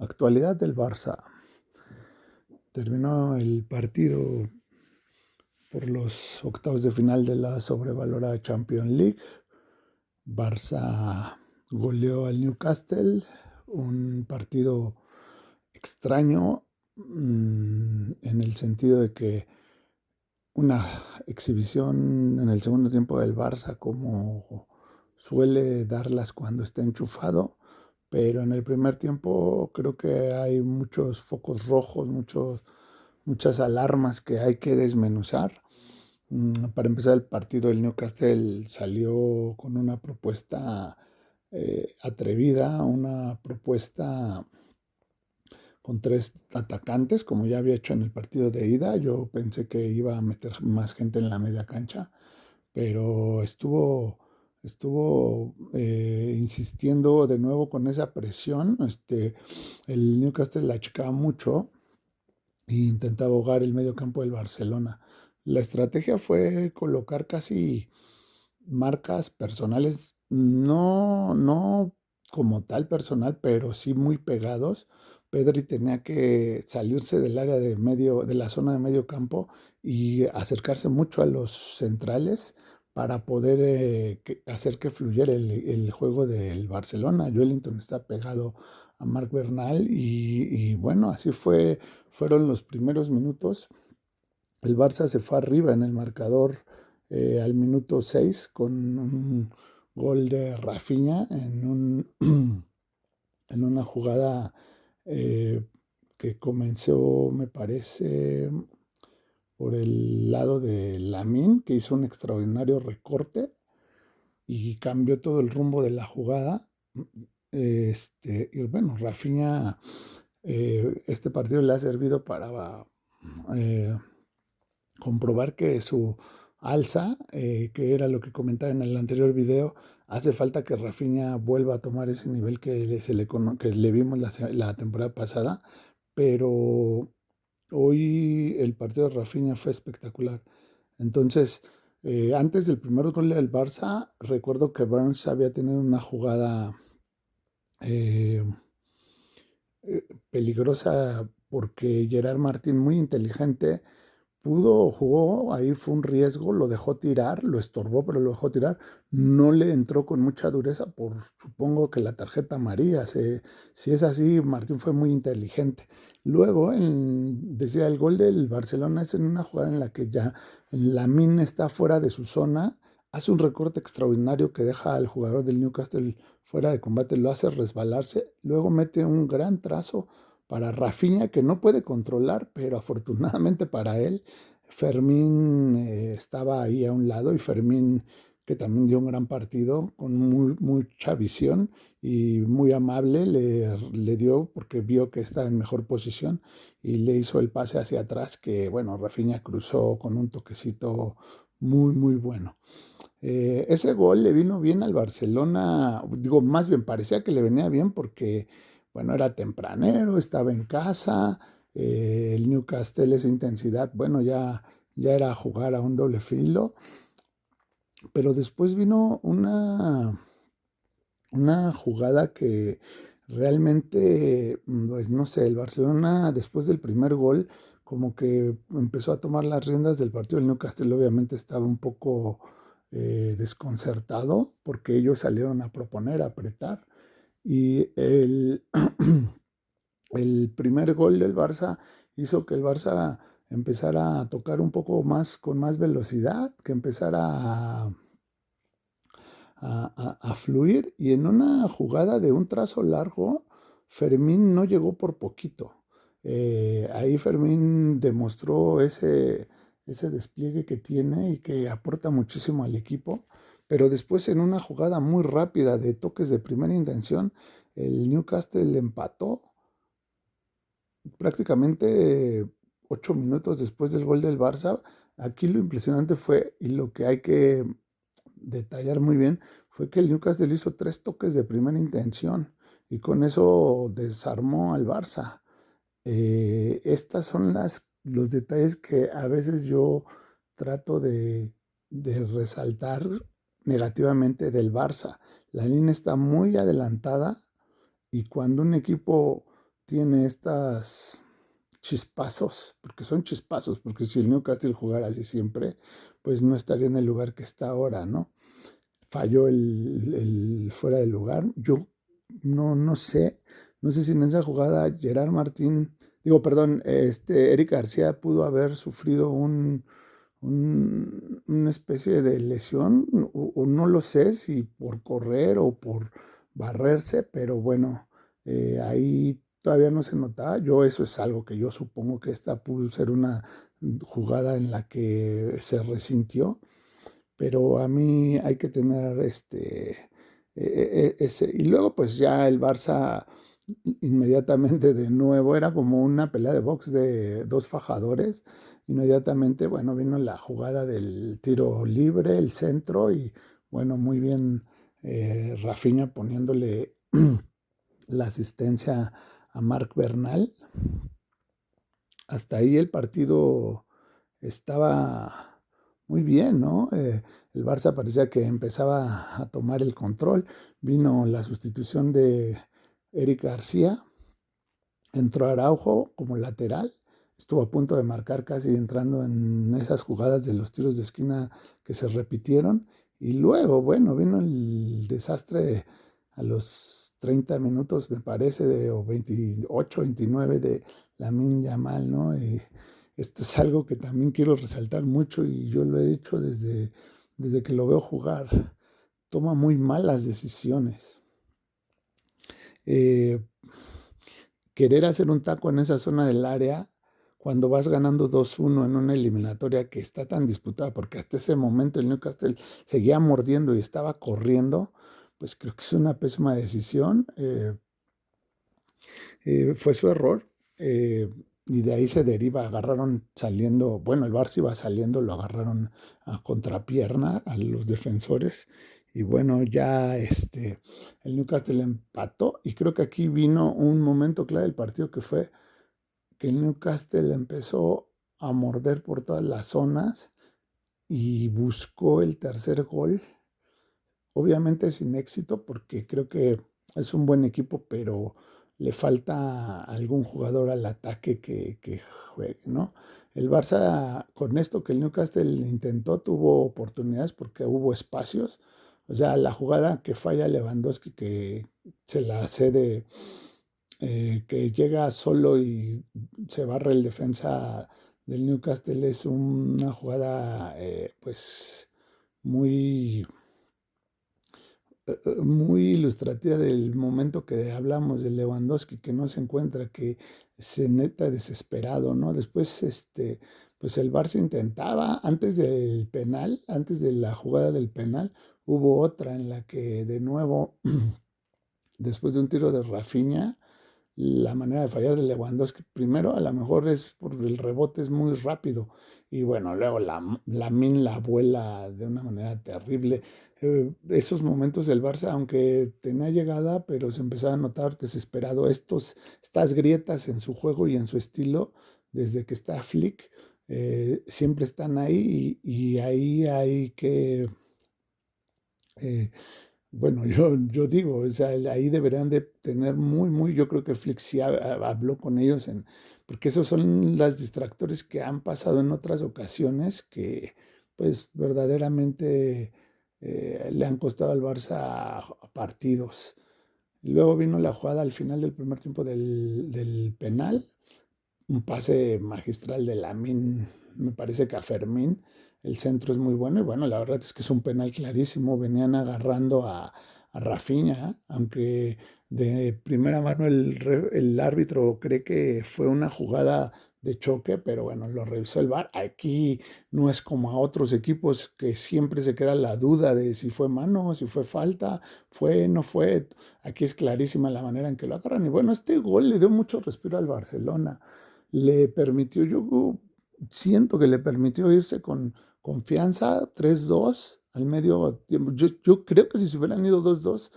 Actualidad del Barça. Terminó el partido por los octavos de final de la sobrevalorada Champions League. Barça goleó al Newcastle, un partido extraño en el sentido de que una exhibición en el segundo tiempo del Barça como suele darlas cuando está enchufado, pero en el primer tiempo creo que hay muchos focos rojos, muchas alarmas que hay que desmenuzar. Para empezar el partido, el Newcastle salió con una propuesta atrevida, una propuesta con tres atacantes, como ya había hecho en el partido de ida. Yo pensé que iba a meter más gente en la media cancha, pero estuvo insistiendo de nuevo con esa presión. El Newcastle la achicaba mucho e intentaba ahogar el medio campo del Barcelona. La estrategia fue colocar casi marcas personales, no como tal personal, pero sí muy pegados. Pedri tenía que salirse del área de medio, de la zona de medio campo y acercarse mucho a los centrales para poder hacer que fluyera el juego del Barcelona. Joelinton está pegado a Marc Bernal y bueno, fueron los primeros minutos. El Barça se fue arriba en el marcador al minuto 6 con un gol de Rafinha en una jugada eh, que comenzó, me parece, por el lado de Lamine, que hizo un extraordinario recorte y cambió todo el rumbo de la jugada. Y bueno, Rafinha, este partido le ha servido para eh, comprobar que su alza, que era lo que comentaba en el anterior video, hace falta que Rafinha vuelva a tomar ese nivel que le vimos la temporada pasada, pero hoy el partido de Rafinha fue espectacular. Entonces, antes del primer gol del Barça, recuerdo que Burns había tenido una jugada eh, peligrosa porque Gerard Martín, muy inteligente, jugó, ahí fue un riesgo, lo dejó tirar, lo estorbó, pero lo dejó tirar. No le entró con mucha dureza supongo que la tarjeta amarilla. Si es así, Martín fue muy inteligente. Luego, decía, el gol del Barcelona es en una jugada en la que ya Lamine está fuera de su zona, hace un recorte extraordinario que deja al jugador del Newcastle fuera de combate, lo hace resbalarse, luego mete un gran trazo para Rafinha que no puede controlar, pero afortunadamente para él, Fermín estaba ahí a un lado y Fermín que también dio un gran partido con mucha visión y muy amable, le dio porque vio que estaba en mejor posición y le hizo el pase hacia atrás que, bueno, Rafinha cruzó con un toquecito muy bueno. Ese gol le vino bien al Barcelona, digo, más bien parecía que le venía bien porque, bueno, era tempranero, estaba en casa, el Newcastle, esa intensidad, bueno, ya era jugar a un doble filo, pero después vino una jugada que realmente, pues no sé, el Barcelona después del primer gol como que empezó a tomar las riendas del partido. El Newcastle obviamente estaba un poco desconcertado porque ellos salieron a proponer, a apretar y el primer gol del Barça hizo que el Barça empezara a tocar un poco más con más velocidad, que empezara a fluir y en una jugada de un trazo largo, Fermín no llegó por poquito. Ahí Fermín demostró ese despliegue que tiene y que aporta muchísimo al equipo, pero después en una jugada muy rápida de toques de primera intención, el Newcastle empató prácticamente 8 minutos después del gol del Barça. Aquí lo impresionante fue, y lo que hay que detallar muy bien, fue que el Newcastle hizo 3 toques de primera intención y con eso desarmó al Barça. Estas son los detalles que a veces yo trato de resaltar negativamente del Barça. La línea está muy adelantada y cuando un equipo tiene estas chispazos, porque son chispazos, porque si el Newcastle jugara así siempre, pues no estaría en el lugar que está ahora, ¿no? Falló el fuera de lugar. Yo no sé si en esa jugada Gerard Martín, digo, perdón, Eric García pudo haber sufrido una especie de lesión, o no lo sé si por correr o por barrerse, pero bueno, ahí todavía no se notaba. Yo eso es algo que yo supongo que esta pudo ser una jugada en la que se resintió, pero a mí hay que tener ese. Y luego pues ya el Barça inmediatamente de nuevo era como una pelea de box de dos fajadores. Inmediatamente, bueno, vino la jugada del tiro libre, el centro y bueno, muy bien Rafinha poniéndole la asistencia a Marc Bernal. Hasta ahí el partido estaba muy bien, ¿no? El Barça parecía que empezaba a tomar el control. Vino la sustitución de Eric García, entró Araujo como lateral, estuvo a punto de marcar casi entrando en esas jugadas de los tiros de esquina que se repitieron. Y luego, bueno, vino el desastre a los 30 minutos, me parece, o 28, 29 de Lamine Yamal, ¿no? Y esto es algo que también quiero resaltar mucho y yo lo he dicho desde que lo veo jugar. Toma muy malas decisiones. Eh, Querer hacer un taco en esa zona del área cuando vas ganando 2-1 en una eliminatoria que está tan disputada, porque hasta ese momento el Newcastle seguía mordiendo y estaba corriendo, pues creo que es una pésima decisión. Fue su error. Y de ahí se deriva, agarraron saliendo, bueno, el Barça iba saliendo, lo agarraron a contrapierna a los defensores y bueno, ya el Newcastle empató y creo que aquí vino un momento clave del partido que fue que el Newcastle empezó a morder por todas las zonas y buscó el tercer gol, obviamente sin éxito porque creo que es un buen equipo, pero le falta algún jugador al ataque que juegue, ¿no? El Barça, con esto que el Newcastle intentó, tuvo oportunidades porque hubo espacios. O sea, la jugada que falla Lewandowski, que se la cede, que llega solo y se barre el defensa del Newcastle, es una jugada, pues, muy muy ilustrativa del momento que hablamos de Lewandowski, que no se encuentra, que se neta desesperado, ¿no? Después, pues el Barça intentaba, antes del penal, antes de la jugada del penal, hubo otra en la que de nuevo, después de un tiro de Rafinha, la manera de fallar de Lewandowski, primero a lo mejor es por el rebote, es muy rápido. Y bueno, luego Lamine la vuela de una manera terrible. Esos momentos del Barça, aunque tenía llegada, pero se empezaba a notar desesperado estas grietas en su juego y en su estilo, desde que está Flick, siempre están ahí y ahí hay que eh, bueno, yo digo, o sea, ahí deberían de tener yo creo que Flick sí habló con ellos, porque esos son los distractores que han pasado en otras ocasiones que pues verdaderamente le han costado al Barça partidos. Luego vino la jugada al final del primer tiempo del penal, un pase magistral de Lamine, me parece que a Fermín. El centro es muy bueno y bueno, la verdad es que es un penal clarísimo. Venían agarrando a Rafinha, aunque de primera mano el árbitro cree que fue una jugada de choque, pero bueno, lo revisó el VAR. Aquí no es como a otros equipos que siempre se queda la duda de si fue mano, si fue falta, fue, no fue. Aquí es clarísima la manera en que lo agarran. Y bueno, este gol le dio mucho respiro al Barcelona, le permitió, yo siento que le permitió irse con confianza 3-2 al medio tiempo. Yo creo que si se hubieran ido 2-2,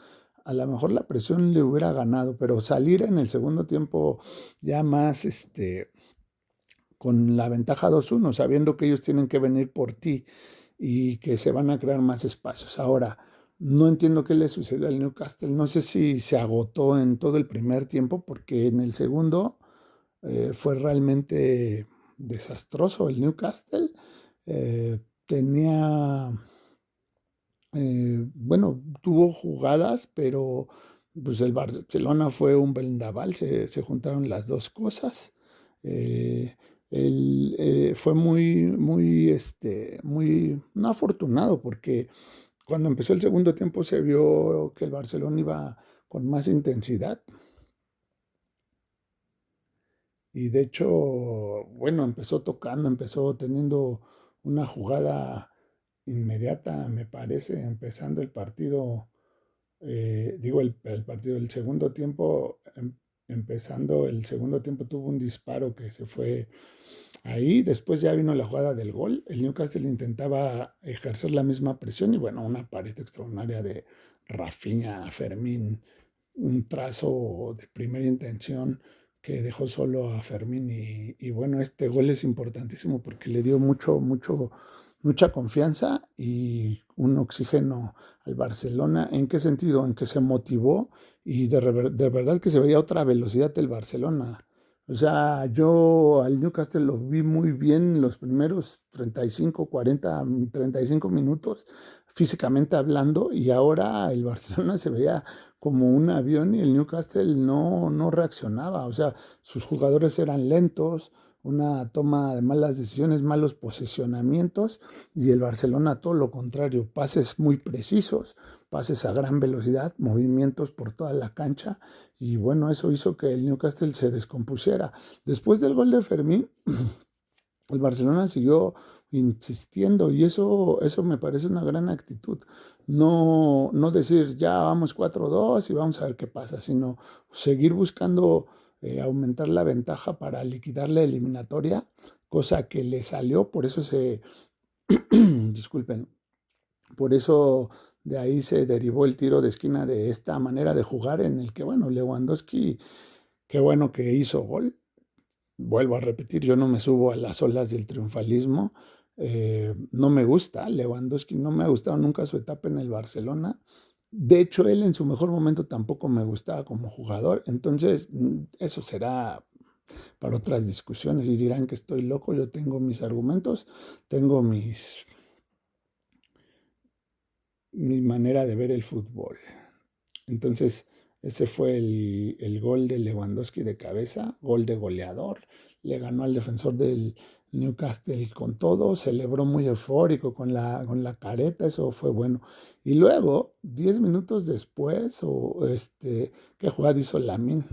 a lo mejor la presión le hubiera ganado, pero salir en el segundo tiempo ya más con la ventaja 2-1, sabiendo que ellos tienen que venir por ti y que se van a crear más espacios. Ahora, No entiendo qué le sucedió al Newcastle. No sé si se agotó en todo el primer tiempo, porque en el segundo fue realmente desastroso el Newcastle. Tenía, bueno, tuvo jugadas, pero pues el Barcelona fue un vendaval, se juntaron las dos cosas. Eh, Fue muy no afortunado, porque cuando empezó el segundo tiempo se vio que el Barcelona iba con más intensidad, y de hecho, bueno, empezó tocando, empezó teniendo una jugada inmediata, me parece, empezando el partido, digo el partido, el segundo tiempo, empezando el segundo tiempo tuvo un disparo que se fue ahí. Después ya vino la jugada del gol. El Newcastle intentaba ejercer la misma presión y bueno, una pared extraordinaria de Rafinha, Fermín, un trazo de primera intención que dejó solo a Fermín, y bueno, este gol es importantísimo porque le dio mucha confianza y un oxígeno al Barcelona. ¿En qué sentido? En que se motivó, y de verdad que se veía otra velocidad del Barcelona. O sea, yo al Newcastle lo vi muy bien los primeros 35, 40, 35 minutos, físicamente hablando, y ahora el Barcelona se veía como un avión y el Newcastle no reaccionaba. O sea, sus jugadores eran lentos, una toma de malas decisiones, malos posicionamientos, y el Barcelona todo lo contrario, pases muy precisos, pases a gran velocidad, movimientos por toda la cancha, y bueno, eso hizo que el Newcastle se descompusiera. Después del gol de Fermín, el Barcelona siguió insistiendo, y eso me parece una gran actitud. No decir ya vamos 4-2 y vamos a ver qué pasa, sino seguir buscando aumentar la ventaja para liquidar la eliminatoria, cosa que le salió. Por eso disculpen, por eso de ahí se derivó el tiro de esquina de esta manera de jugar, en el que, bueno, Lewandowski, qué bueno que hizo gol. Vuelvo a repetir, yo no me subo a las olas del triunfalismo. No me gusta Lewandowski, no me ha gustado nunca su etapa en el Barcelona. De hecho, él en su mejor momento tampoco me gustaba como jugador. Entonces, eso será para otras discusiones y dirán que estoy loco. Yo tengo mis argumentos, tengo mi manera de ver el fútbol. Entonces, ese fue el gol de Lewandowski de cabeza, gol de goleador. Le ganó al defensor del Newcastle con todo, celebró muy eufórico con la careta, eso fue bueno. Y luego, 10 minutos después, ¿qué jugada hizo Lamine?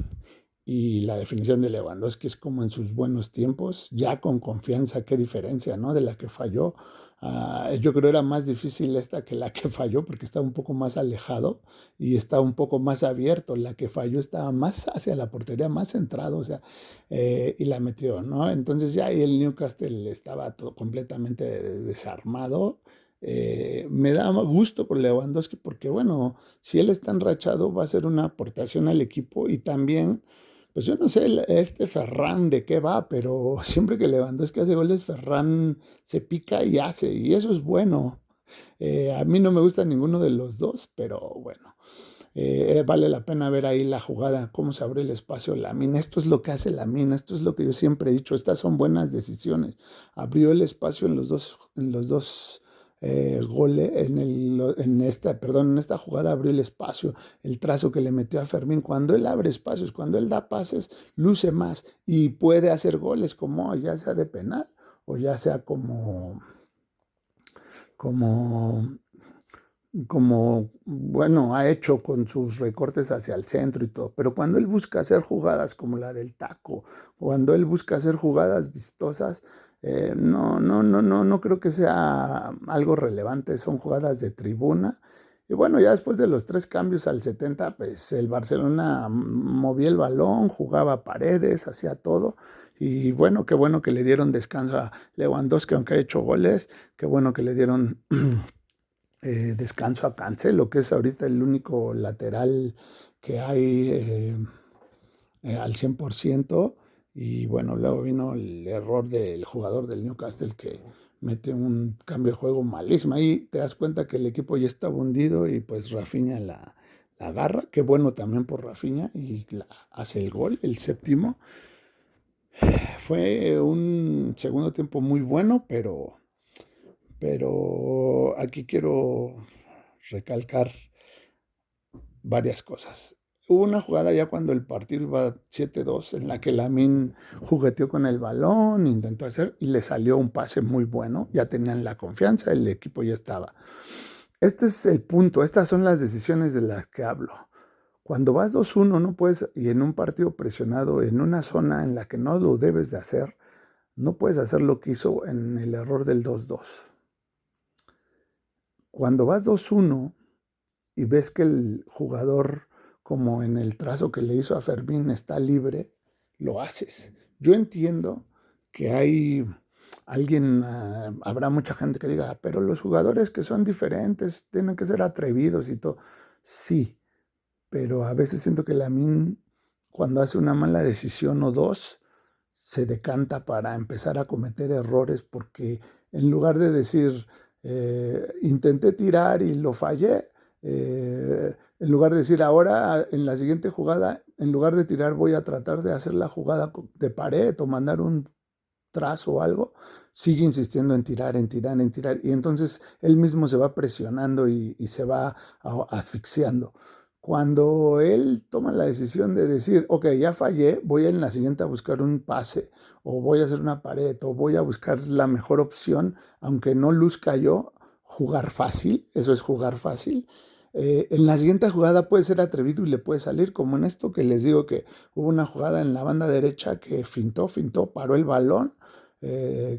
Y la definición de Lewandowski es como en sus buenos tiempos, ya con confianza. Qué diferencia, ¿no? De la que falló. Yo creo era más difícil esta que la que falló, porque estaba un poco más alejado y estaba un poco más abierto. La que falló estaba más hacia la portería, más centrado, o sea, y la metió, ¿no? Entonces ya ahí el Newcastle estaba completamente desarmado. Me da gusto por Lewandowski, porque bueno, si él está enrachado va a ser una aportación al equipo. Y también, pues yo no sé, este Ferran de qué va, pero siempre que Lewandowski hace goles, Ferran se pica y hace, y eso es bueno. A mí no me gusta ninguno de los dos, pero bueno, vale la pena ver ahí la jugada, cómo se abre el espacio Lamine. Esto es lo que hace Lamine, esto es lo que yo siempre he dicho, estas son buenas decisiones. Abrió el espacio en los dos goles, en esta jugada abrió el espacio, el trazo que le metió a Fermín. Cuando él abre espacios, cuando él da pases, luce más y puede hacer goles, como ya sea de penal o ya sea como bueno, ha hecho con sus recortes hacia el centro y todo. Pero cuando él busca hacer jugadas como la del taco, cuando él busca hacer jugadas vistosas, no creo que sea algo relevante. Son jugadas de tribuna. Y bueno, ya después de los 3 cambios al 70, pues el Barcelona movía el balón, jugaba paredes, hacía todo. Y bueno que le dieron descanso a Lewandowski, aunque ha hecho goles. Qué bueno que le dieron descanso a Cancelo, que es ahorita el único lateral que hay al 100%. Y bueno, luego vino el error del jugador del Newcastle, que mete un cambio de juego malísimo. Ahí te das cuenta que el equipo ya está hundido y pues Rafinha la agarra. Qué bueno también por Rafinha y hace el gol, el séptimo. Fue un segundo tiempo muy bueno, pero aquí quiero recalcar varias cosas. Hubo una jugada ya cuando el partido iba 7-2 en la que Lamine jugueteó con el balón, intentó hacer y le salió un pase muy bueno. Ya tenían la confianza, el equipo ya estaba. Este es el punto, estas son las decisiones de las que hablo. Cuando vas 2-1 no puedes, y en un partido presionado, en una zona en la que no lo debes de hacer, no puedes hacer lo que hizo en el error del 2-2. Cuando vas 2-1 y ves que el jugador, como en el trazo que le hizo a Fermín, está libre, lo haces. Yo entiendo que hay alguien, habrá mucha gente que diga, pero los jugadores que son diferentes tienen que ser atrevidos y todo. Sí, pero a veces siento que Lamine, cuando hace una mala decisión o dos, se decanta para empezar a cometer errores porque en lugar de decir, intenté tirar y lo fallé, en lugar de decir, ahora en la siguiente jugada, en lugar de tirar, voy a tratar de hacer la jugada de pared o mandar un trazo o algo, sigue insistiendo en tirar, en tirar, en tirar. Y entonces él mismo se va presionando y se va asfixiando. Cuando él toma la decisión de decir, ok, ya fallé, voy en la siguiente a buscar un pase, o voy a hacer una pared, o voy a buscar la mejor opción, aunque no luzca yo, jugar fácil, eso es jugar fácil. En la siguiente jugada puede ser atrevido y le puede salir, como en esto que les digo que hubo una jugada en la banda derecha que fintó, paró el balón,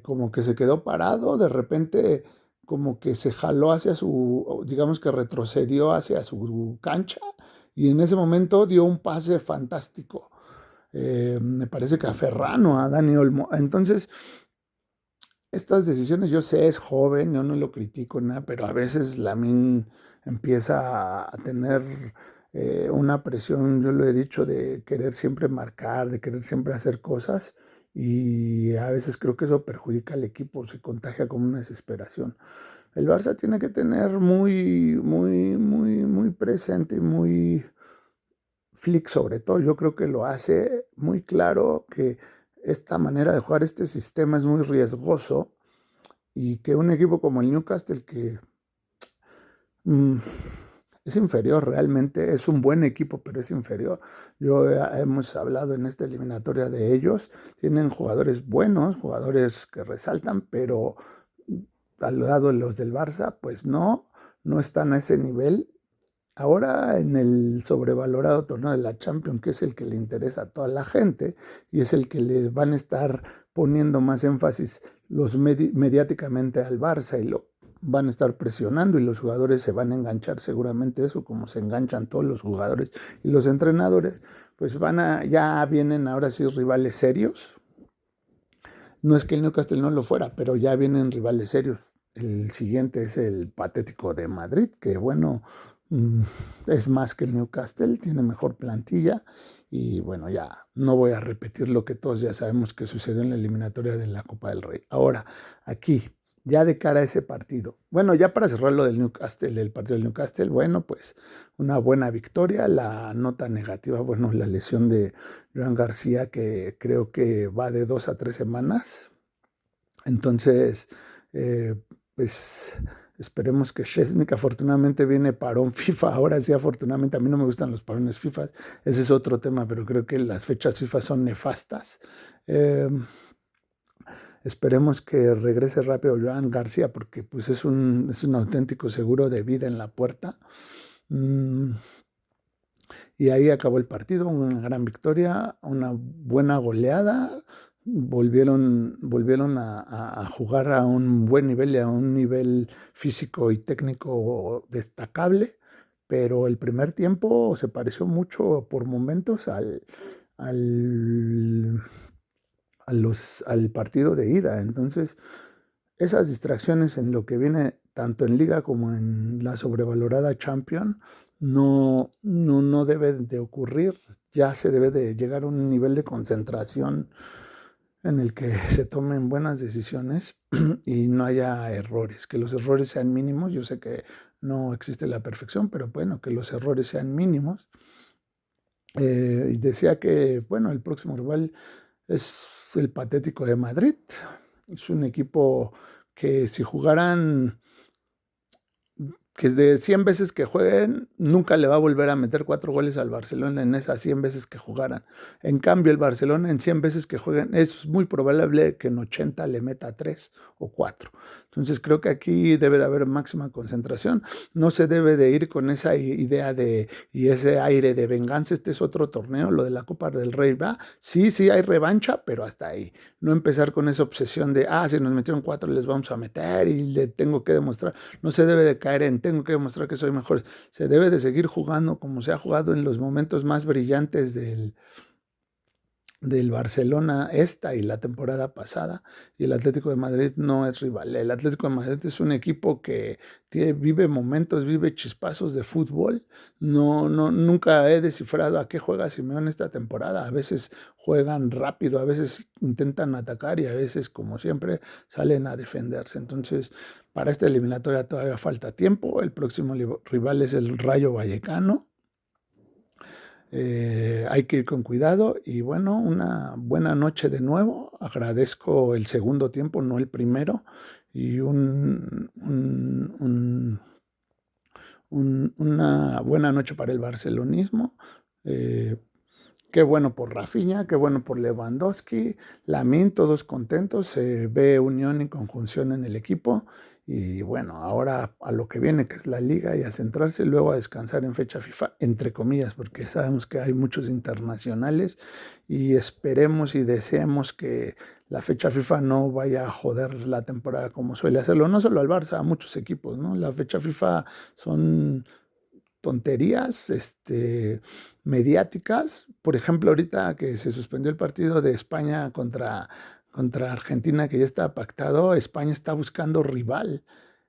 como que se quedó parado, de repente como que se jaló hacia su, digamos que retrocedió hacia su cancha y en ese momento dio un pase fantástico. Me parece que a Ferrano, a Dani Olmo. Entonces, estas decisiones, yo sé, es joven, yo no lo critico nada, pero a veces Lamine empieza a tener una presión, yo lo he dicho, de querer siempre marcar, de querer siempre hacer cosas, y a veces creo que eso perjudica al equipo, se contagia como una desesperación. El Barça tiene que tener muy presente y muy Flick sobre todo, yo creo que lo hace muy claro que esta manera de jugar este sistema es muy riesgoso y que un equipo como el Newcastle, que mm, es inferior realmente, es un buen equipo, pero es inferior. Hemos hablado en esta eliminatoria de ellos, tienen jugadores buenos, jugadores que resaltan, pero al lado de los del Barça, pues no están a ese nivel. Ahora en el sobrevalorado torneo de la Champions, que es el que le interesa a toda la gente y es el que le van a estar poniendo más énfasis mediáticamente al Barça y lo van a estar presionando y los jugadores se van a enganchar seguramente eso, como se enganchan todos los jugadores y los entrenadores, pues ya vienen ahora sí rivales serios. No es que el Newcastle no lo fuera, pero ya vienen rivales serios. El siguiente es el patético de Madrid, que bueno, mm, es más que el Newcastle, tiene mejor plantilla y bueno, ya no voy a repetir lo que todos ya sabemos que sucedió en la eliminatoria de la Copa del Rey. Ahora, aquí, ya de cara a ese partido, bueno, ya para cerrar lo del Newcastle, el partido del Newcastle, bueno, pues una buena victoria, la nota negativa, bueno, la lesión de Joan García, que creo que va de 2 a 3 semanas. Entonces, eh, pues esperemos que Szczesnik, afortunadamente viene parón FIFA, ahora sí, afortunadamente, a mí no me gustan los parones FIFA, ese es otro tema, pero creo que las fechas FIFA son nefastas. Eh, Esperemos que regrese rápido Joan García, porque pues es un auténtico seguro de vida en la puerta. Mm, y ahí acabó el partido, una gran victoria, una buena goleada. Volvieron a jugar a un buen nivel y a un nivel físico y técnico destacable, pero el primer tiempo se pareció mucho por momentos al, al partido de ida. Entonces, esas distracciones en lo que viene tanto en Liga como en la sobrevalorada Champions no deben de ocurrir. Ya se debe de llegar a un nivel de concentración en el que se tomen buenas decisiones y no haya errores, que los errores sean mínimos. Yo sé que no existe la perfección, pero bueno, que los errores sean mínimos. Y decía que, bueno, el próximo rival es el Patético de Madrid. Es un equipo que si jugaran, que de 100 veces que jueguen, nunca le va a volver a meter 4 goles al Barcelona en esas 100 veces que jugaran. En cambio, el Barcelona en 100 veces que jueguen, es muy probable que en 80 le meta 3 o 4. Entonces creo que aquí debe de haber máxima concentración. No se debe de ir con esa idea y ese aire de venganza. Este es otro torneo, lo de la Copa del Rey va. Sí, sí hay revancha, pero hasta ahí. No empezar con esa obsesión de, si nos metieron 4 les vamos a meter y le tengo que demostrar. No se debe de caer en tengo que demostrar que soy mejor. Se debe de seguir jugando como se ha jugado en los momentos más brillantes del Barcelona esta y la temporada pasada, y el Atlético de Madrid no es rival. El Atlético de Madrid es un equipo que vive momentos, vive chispazos de fútbol. No, no, nunca he descifrado a qué juega Simeone esta temporada. A veces juegan rápido, a veces intentan atacar y a veces, como siempre, salen a defenderse. Entonces, para esta eliminatoria todavía falta tiempo. El próximo rival es el Rayo Vallecano. Hay que ir con cuidado y bueno, una buena noche de nuevo. Agradezco el segundo tiempo, no el primero, y una buena noche para el barcelonismo. Eh, Qué bueno por Rafinha, qué bueno por Lewandowski, Lamine, todos contentos, se ve unión y conjunción en el equipo. Y bueno, ahora a lo que viene, que es la liga, y a centrarse, luego a descansar en fecha FIFA, entre comillas, porque sabemos que hay muchos internacionales y esperemos y deseemos que la fecha FIFA no vaya a joder la temporada como suele hacerlo, no solo al Barça, a muchos equipos, ¿no? La fecha FIFA son tonterías mediáticas. Por ejemplo, ahorita que se suspendió el partido de España contra Argentina, que ya está pactado, España está buscando rival.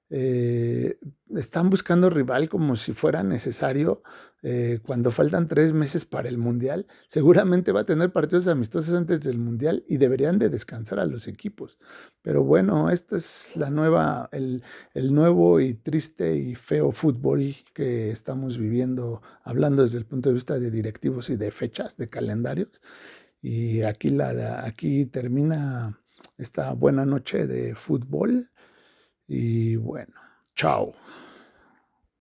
Eh, Están buscando rival como si fuera necesario cuando faltan 3 meses para el Mundial. Seguramente va a tener partidos amistosos antes del Mundial y deberían de descansar a los equipos. Pero bueno, esta es el nuevo y triste y feo fútbol que estamos viviendo, hablando desde el punto de vista de directivos y de fechas, de calendarios. Y aquí termina esta buena noche de fútbol. Y bueno, chao.